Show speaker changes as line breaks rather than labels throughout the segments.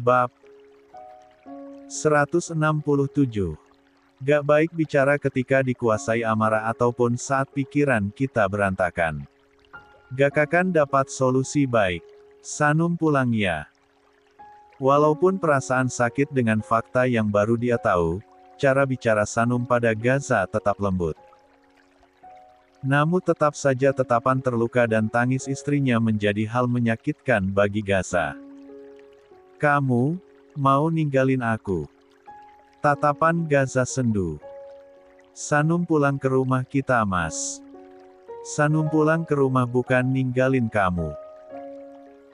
Bab 167. Gak baik bicara ketika dikuasai amarah ataupun saat pikiran kita berantakan. Gak akan dapat solusi baik. Sanum pulang ya. Walaupun perasaan sakit dengan fakta yang baru dia tahu, cara bicara Sanum pada Gaza tetap lembut. Namun tetap saja tatapan terluka dan tangis istrinya menjadi hal menyakitkan bagi Gaza. Kamu mau ninggalin aku? Tatapan Gaza sendu. Sanum pulang ke rumah kita, Mas. Sanum pulang ke rumah bukan ninggalin kamu.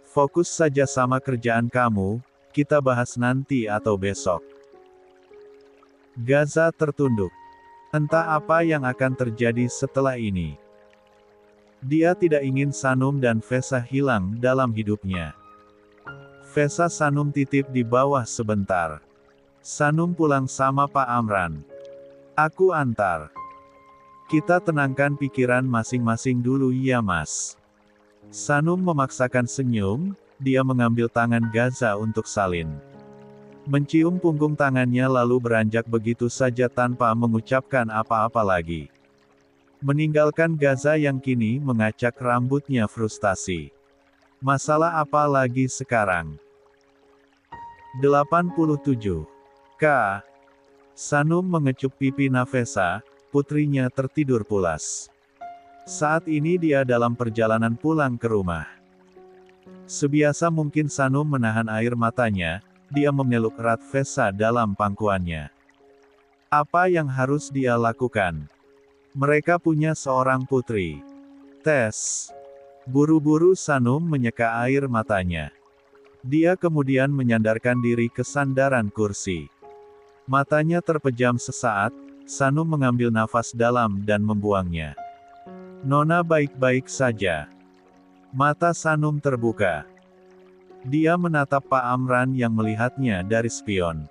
Fokus saja sama kerjaan kamu, kita bahas nanti atau besok. Gaza tertunduk. Entah apa yang akan terjadi setelah ini. Dia tidak ingin Sanum dan Vesa hilang dalam hidupnya. Vesa Sanum titip di bawah sebentar. Sanum pulang sama Pak Amran. Aku antar. Kita tenangkan pikiran masing-masing dulu ya Mas. Sanum memaksakan senyum, dia mengambil tangan Gaza untuk salin. Mencium punggung tangannya lalu beranjak begitu saja tanpa mengucapkan apa-apa lagi. Meninggalkan Gaza yang kini mengacak rambutnya frustasi. Masalah apa lagi sekarang? 87. Sanum mengecup pipi Nafesa, putrinya tertidur pulas. Saat ini dia dalam perjalanan pulang ke rumah. Sebiasa mungkin Sanum menahan air matanya, dia memeluk erat Vesa dalam pangkuannya. Apa yang harus dia lakukan? Mereka punya seorang putri. Tes. Buru-buru Sanum menyeka air matanya. Dia kemudian menyandarkan diri ke sandaran kursi. Matanya terpejam sesaat, Sanum mengambil nafas dalam dan membuangnya. Nona baik-baik saja. Mata Sanum terbuka. Dia menatap Pak Amran yang melihatnya dari spion.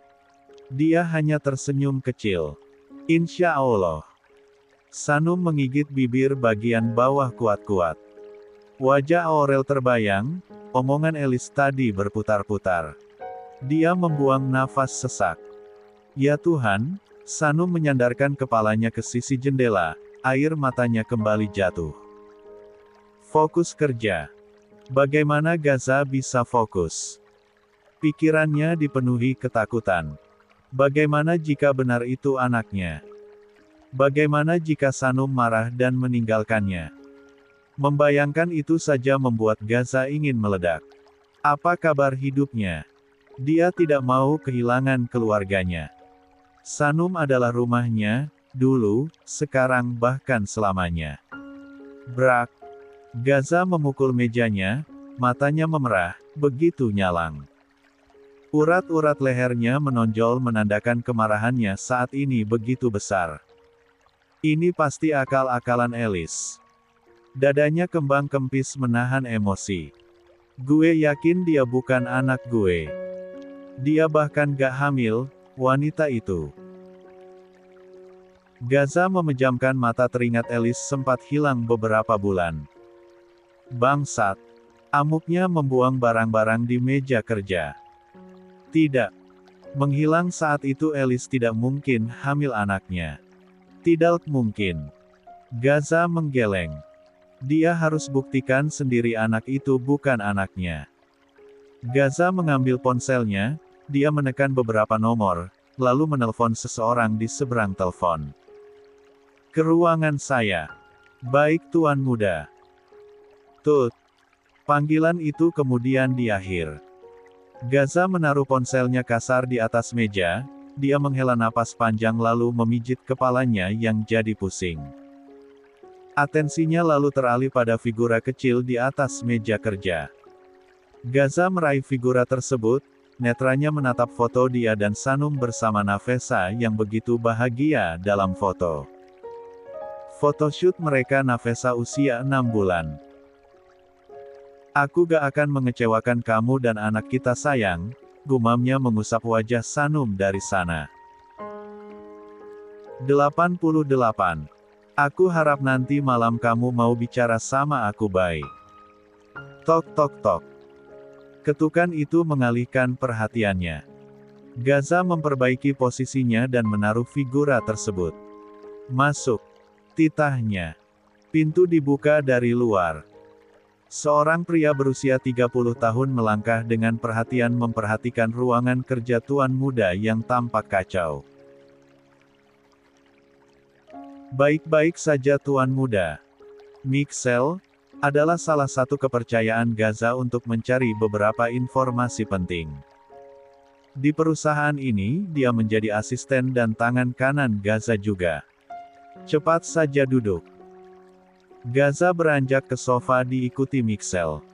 Dia hanya tersenyum kecil. Insya Allah. Sanum menggigit bibir bagian bawah kuat-kuat. Wajah Aurel terbayang, omongan Elis tadi berputar-putar. Dia membuang nafas sesak. Ya Tuhan, Sanum menyandarkan kepalanya ke sisi jendela, air matanya kembali jatuh. Fokus kerja. Bagaimana Gaza bisa fokus? Pikirannya dipenuhi ketakutan. Bagaimana jika benar itu anaknya? Bagaimana jika Sanum marah dan meninggalkannya? Membayangkan itu saja membuat Gaza ingin meledak. Apa kabar hidupnya? Dia tidak mau kehilangan keluarganya. Sanum adalah rumahnya, dulu, sekarang bahkan selamanya. Brak. Gaza memukul mejanya, matanya memerah, begitu nyalang. Urat-urat lehernya menonjol menandakan kemarahannya saat ini begitu besar. Ini pasti akal-akalan Elis. Dadanya kembang kempis menahan emosi. Gue yakin dia bukan anak gue. Dia bahkan gak hamil, wanita itu. Gaza memejamkan mata teringat Elis sempat hilang beberapa bulan. Bangsat. Amuknya membuang barang-barang di meja kerja. Tidak. Menghilang saat itu Elis tidak mungkin hamil anaknya. Tidak mungkin. Gaza menggeleng. Dia harus buktikan sendiri anak itu bukan anaknya. Gaza mengambil ponselnya, dia menekan beberapa nomor, lalu menelpon seseorang di seberang telepon. Ke ruangan saya. Baik Tuan Muda. Tut. Panggilan itu kemudian diakhir. Gaza menaruh ponselnya kasar di atas meja, dia menghela napas panjang lalu memijit kepalanya yang jadi pusing. Atensinya lalu teralih pada figura kecil di atas meja kerja. Gaza meraih figura tersebut, netranya menatap foto dia dan Sanum bersama Nafesa yang begitu bahagia dalam foto. Photoshoot mereka Nafesa usia 6 bulan. Aku gak akan mengecewakan kamu dan anak kita sayang, gumamnya mengusap wajah Sanum dari sana. 88. Aku harap nanti malam kamu mau bicara sama aku baik. Tok tok tok. Ketukan itu mengalihkan perhatiannya. Gaza memperbaiki posisinya dan menaruh figura tersebut. Masuk. Titahnya. Pintu dibuka dari luar. Seorang pria berusia 30 tahun melangkah dengan perhatian memperhatikan ruangan kerja tuan muda yang tampak kacau. Baik-baik saja tuan muda. Mixel adalah salah satu kepercayaan Gaza untuk mencari beberapa informasi penting. Di perusahaan ini, dia menjadi asisten dan tangan kanan Gaza juga. Cepat saja duduk. Gaza beranjak ke sofa diikuti Mixel.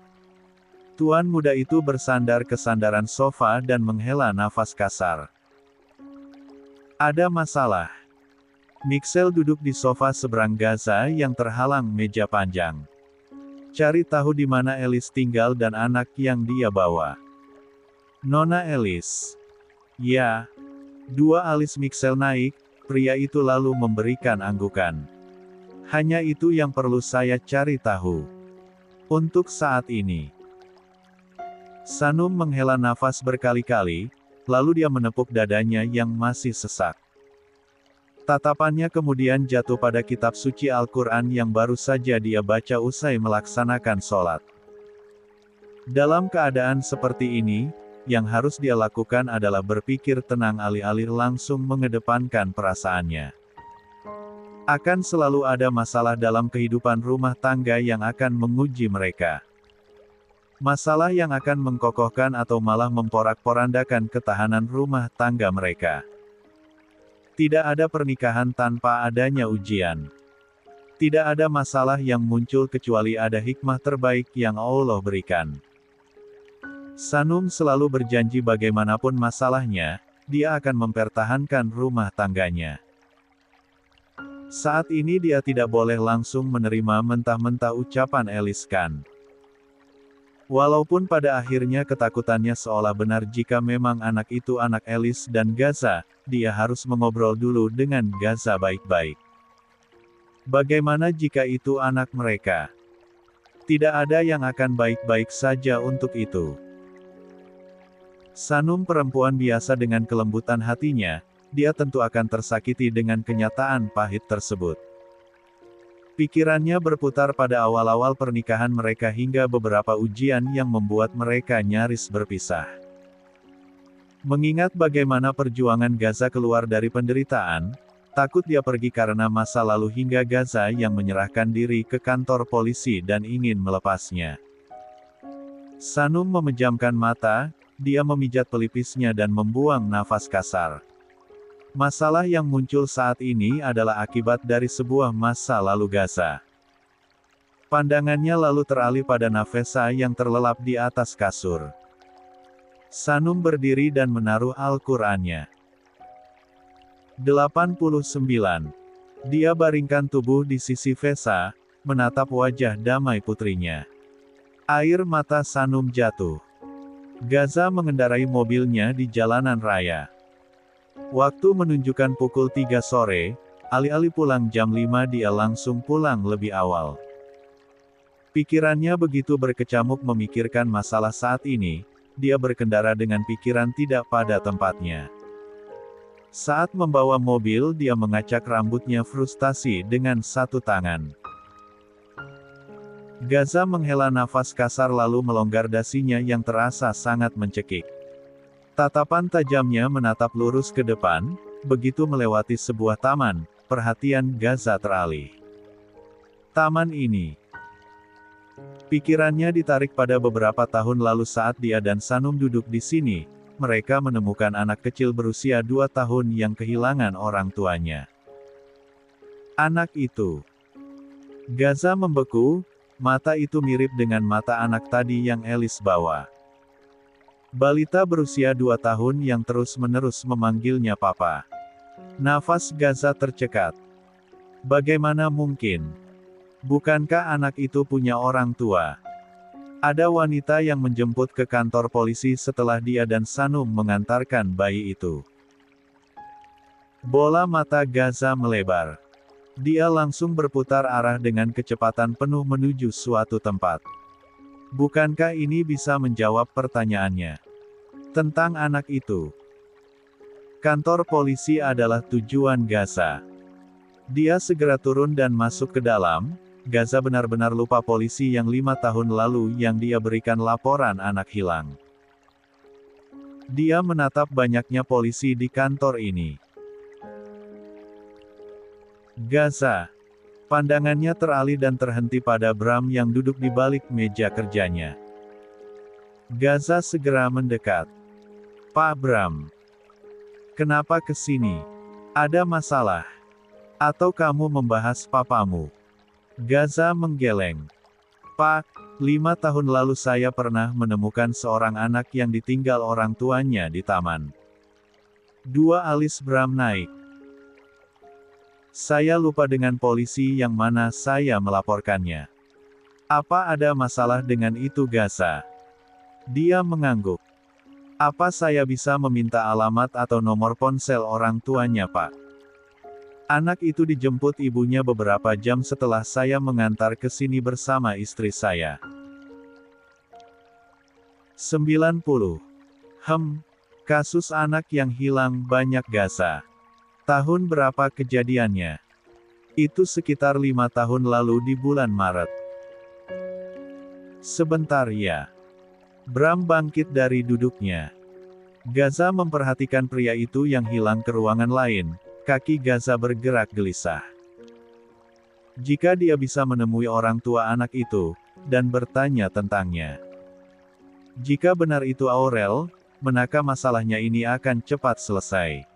Tuan muda itu bersandar ke sandaran sofa dan menghela nafas kasar. Ada masalah. Mixel duduk di sofa seberang Gaza yang terhalang meja panjang. Cari tahu di mana Elis tinggal dan anak yang dia bawa. Nona Elis. Ya. Dua alis Mixel naik, pria itu lalu memberikan anggukan. Hanya itu yang perlu saya cari tahu. Untuk saat ini. Sanum menghela nafas berkali-kali, lalu dia menepuk dadanya yang masih sesak. Tatapannya kemudian jatuh pada kitab suci Al-Quran yang baru saja dia baca usai melaksanakan sholat. Dalam keadaan seperti ini, yang harus dia lakukan adalah berpikir tenang alih-alih langsung mengedepankan perasaannya. Akan selalu ada masalah dalam kehidupan rumah tangga yang akan menguji mereka. Masalah yang akan mengkokohkan atau malah memporak-porandakan ketahanan rumah tangga mereka. Tidak ada pernikahan tanpa adanya ujian. Tidak ada masalah yang muncul kecuali ada hikmah terbaik yang Allah berikan. Sanum selalu berjanji bagaimanapun masalahnya, dia akan mempertahankan rumah tangganya. Saat ini dia tidak boleh langsung menerima mentah-mentah ucapan Elis Khan. Walaupun pada akhirnya ketakutannya seolah benar jika memang anak itu anak Elis dan Gaza, dia harus mengobrol dulu dengan Gaza baik-baik. Bagaimana jika itu anak mereka? Tidak ada yang akan baik-baik saja untuk itu. Sanum perempuan biasa dengan kelembutan hatinya, dia tentu akan tersakiti dengan kenyataan pahit tersebut. Pikirannya berputar pada awal-awal pernikahan mereka hingga beberapa ujian yang membuat mereka nyaris berpisah. Mengingat bagaimana perjuangan Gaza keluar dari penderitaan, takut dia pergi karena masa lalu hingga Gaza yang menyerahkan diri ke kantor polisi dan ingin melepasnya. Sanum memejamkan mata, dia memijat pelipisnya dan membuang nafas kasar. Masalah yang muncul saat ini adalah akibat dari sebuah masa lalu Gaza. Pandangannya lalu teralih pada Nafesa yang terlelap di atas kasur. Sanum berdiri dan menaruh Al-Qur'annya. 89. Dia baringkan tubuh di sisi Fesa, menatap wajah damai putrinya. Air mata Sanum jatuh. Gaza mengendarai mobilnya di jalanan raya. Waktu menunjukkan pukul 3 sore, alih-alih pulang jam 5 dia langsung pulang lebih awal. Pikirannya begitu berkecamuk memikirkan masalah saat ini, dia berkendara dengan pikiran tidak pada tempatnya. Saat membawa mobil dia mengacak rambutnya frustasi dengan satu tangan. Gaza menghela nafas kasar lalu melonggar dasinya yang terasa sangat mencekik. Tatapan tajamnya menatap lurus ke depan, begitu melewati sebuah taman, perhatian Gaza teralih. Taman ini. Pikirannya ditarik pada beberapa tahun lalu saat dia dan Sanum duduk di sini, mereka menemukan anak kecil berusia 2 tahun yang kehilangan orang tuanya. Anak itu. Gaza membeku, mata itu mirip dengan mata anak tadi yang Elis bawa. Balita berusia 2 tahun yang terus-menerus memanggilnya papa. Nafas Gaza tercekat. Bagaimana mungkin? Bukankah anak itu punya orang tua? Ada wanita yang menjemput ke kantor polisi setelah dia dan Sanum mengantarkan bayi itu. Bola mata Gaza melebar. Dia langsung berputar arah dengan kecepatan penuh menuju suatu tempat. Bukankah ini bisa menjawab pertanyaannya? Tentang anak itu. Kantor polisi adalah tujuan Gaza. Dia segera turun dan masuk ke dalam. Gaza benar-benar lupa polisi yang 5 tahun lalu yang dia berikan laporan anak hilang. Dia menatap banyaknya polisi di kantor ini. Gaza. Pandangannya teralih dan terhenti pada Bram yang duduk di balik meja kerjanya. Gaza segera mendekat. Pak Bram. Kenapa ke sini? Ada masalah? Atau kamu membahas papamu? Gaza menggeleng. Pak, 5 tahun lalu saya pernah menemukan seorang anak yang ditinggal orang tuanya di taman. Dua alis Bram naik. Saya lupa dengan polisi yang mana saya melaporkannya. Apa ada masalah dengan itu Gaza? Dia mengangguk. Apa saya bisa meminta alamat atau nomor ponsel orang tuanya Pak? Anak itu dijemput ibunya beberapa jam setelah saya mengantar ke sini bersama istri saya. 90. Kasus anak yang hilang banyak Gaza. Tahun berapa kejadiannya? Itu sekitar 5 tahun lalu di bulan Maret. Sebentar ya. Bram bangkit dari duduknya. Gaza memperhatikan pria itu yang hilang ke ruangan lain. Kaki Gaza bergerak gelisah. Jika dia bisa menemui orang tua anak itu, dan bertanya tentangnya. Jika benar itu Aurel, maka masalahnya ini akan cepat selesai.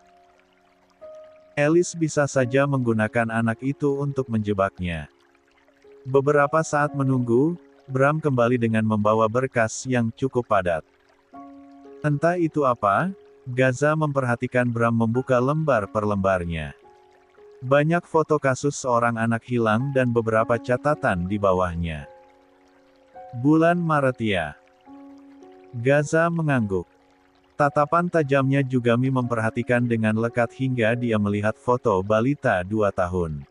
Alice bisa saja menggunakan anak itu untuk menjebaknya. Beberapa saat menunggu, Bram kembali dengan membawa berkas yang cukup padat. Entah itu apa, Gaza memperhatikan Bram membuka lembar per lembarnya. Banyak foto kasus seorang anak hilang dan beberapa catatan di bawahnya. Bulan Maret ya. Gaza mengangguk. Tatapan tajamnya juga memperhatikan dengan lekat hingga dia melihat foto balita 2 tahun.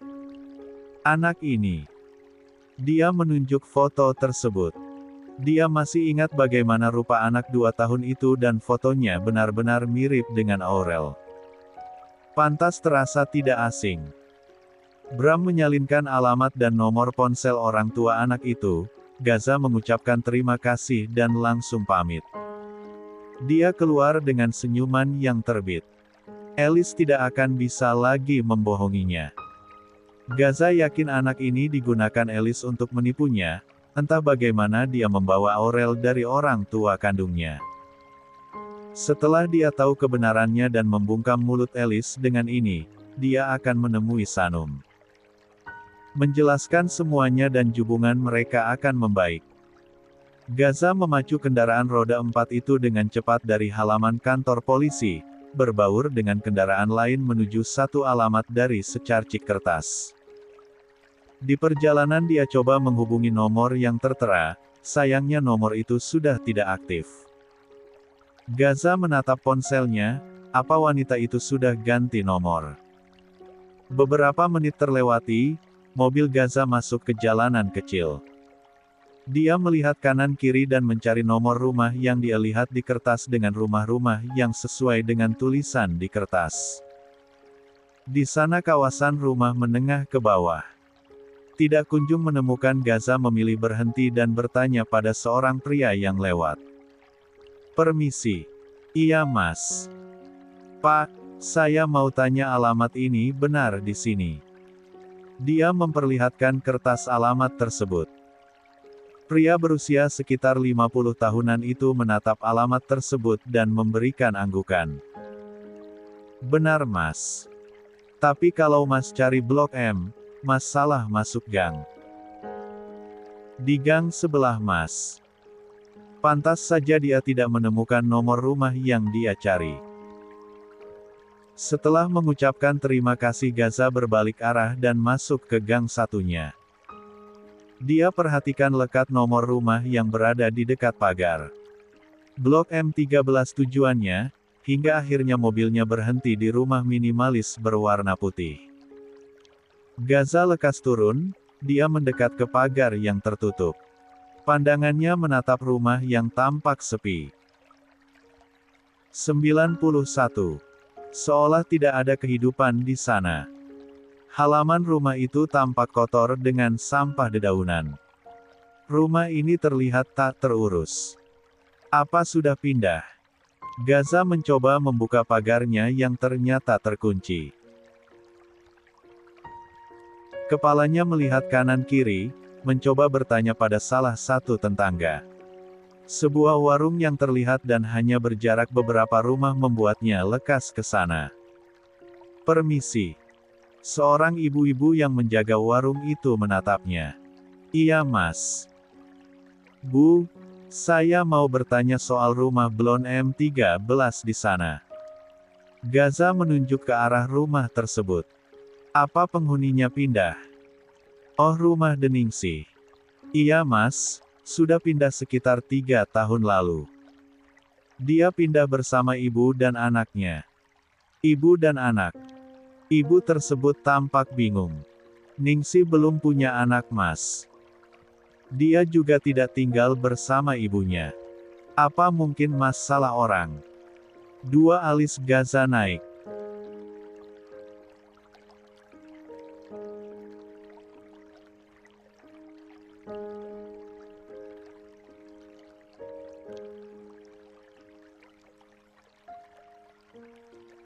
Anak ini. Dia menunjuk foto tersebut. Dia masih ingat bagaimana rupa anak 2 tahun itu dan fotonya benar-benar mirip dengan Aurel. Pantas terasa tidak asing. Bram menyalinkan alamat dan nomor ponsel orang tua anak itu. Gaza mengucapkan terima kasih dan langsung pamit. Dia keluar dengan senyuman yang terbit. Alice tidak akan bisa lagi membohonginya. Gaza yakin anak ini digunakan Alice untuk menipunya, entah bagaimana dia membawa Aurel dari orang tua kandungnya. Setelah dia tahu kebenarannya dan membungkam mulut Alice dengan ini, dia akan menemui Sanum. Menjelaskan semuanya dan hubungan mereka akan membaik. Gaza memacu kendaraan roda 4 itu dengan cepat dari halaman kantor polisi, berbaur dengan kendaraan lain menuju satu alamat dari secarcik kertas. Di perjalanan dia coba menghubungi nomor yang tertera, sayangnya nomor itu sudah tidak aktif. Gaza menatap ponselnya, apa wanita itu sudah ganti nomor. Beberapa menit terlewati, mobil Gaza masuk ke jalanan kecil. Dia melihat kanan kiri dan mencari nomor rumah yang dia lihat di kertas dengan rumah-rumah yang sesuai dengan tulisan di kertas. Di sana kawasan rumah menengah ke bawah. Tidak kunjung menemukan Gaza memilih berhenti dan bertanya pada seorang pria yang lewat. Permisi. Iya mas. Pak, saya mau tanya alamat ini benar di sini. Dia memperlihatkan kertas alamat tersebut. Pria berusia sekitar 50 tahunan itu menatap alamat tersebut dan memberikan anggukan. Benar mas. Tapi kalau mas cari Blok M, mas salah masuk gang. Di gang sebelah mas. Pantas saja dia tidak menemukan nomor rumah yang dia cari. Setelah mengucapkan terima kasih Gaza berbalik arah dan masuk ke gang satunya. Dia perhatikan lekat nomor rumah yang berada di dekat pagar. Blok M13 tujuannya, hingga akhirnya mobilnya berhenti di rumah minimalis berwarna putih. Gaza lekas turun, dia mendekat ke pagar yang tertutup. Pandangannya menatap rumah yang tampak sepi. 91. Seolah tidak ada kehidupan di sana. Halaman rumah itu tampak kotor dengan sampah dedaunan. Rumah ini terlihat tak terurus. Apa sudah pindah? Gaza mencoba membuka pagarnya yang ternyata terkunci. Kepalanya melihat kanan kiri, mencoba bertanya pada salah satu tetangga. Sebuah warung yang terlihat dan hanya berjarak beberapa rumah membuatnya lekas ke sana. Permisi. Seorang ibu-ibu yang menjaga warung itu menatapnya. Iya mas. Bu, saya mau bertanya soal rumah Blon M13 di sana. Gaza menunjuk ke arah rumah tersebut. Apa penghuninya pindah? Oh, rumah Deningsih. Iya mas, sudah pindah sekitar 3 tahun lalu. Dia pindah bersama ibu dan anaknya. Ibu dan anak. Ibu tersebut tampak bingung. Ningsih belum punya anak mas. Dia juga tidak tinggal bersama ibunya. Apa mungkin mas salah orang? Dua alis Gaza naik.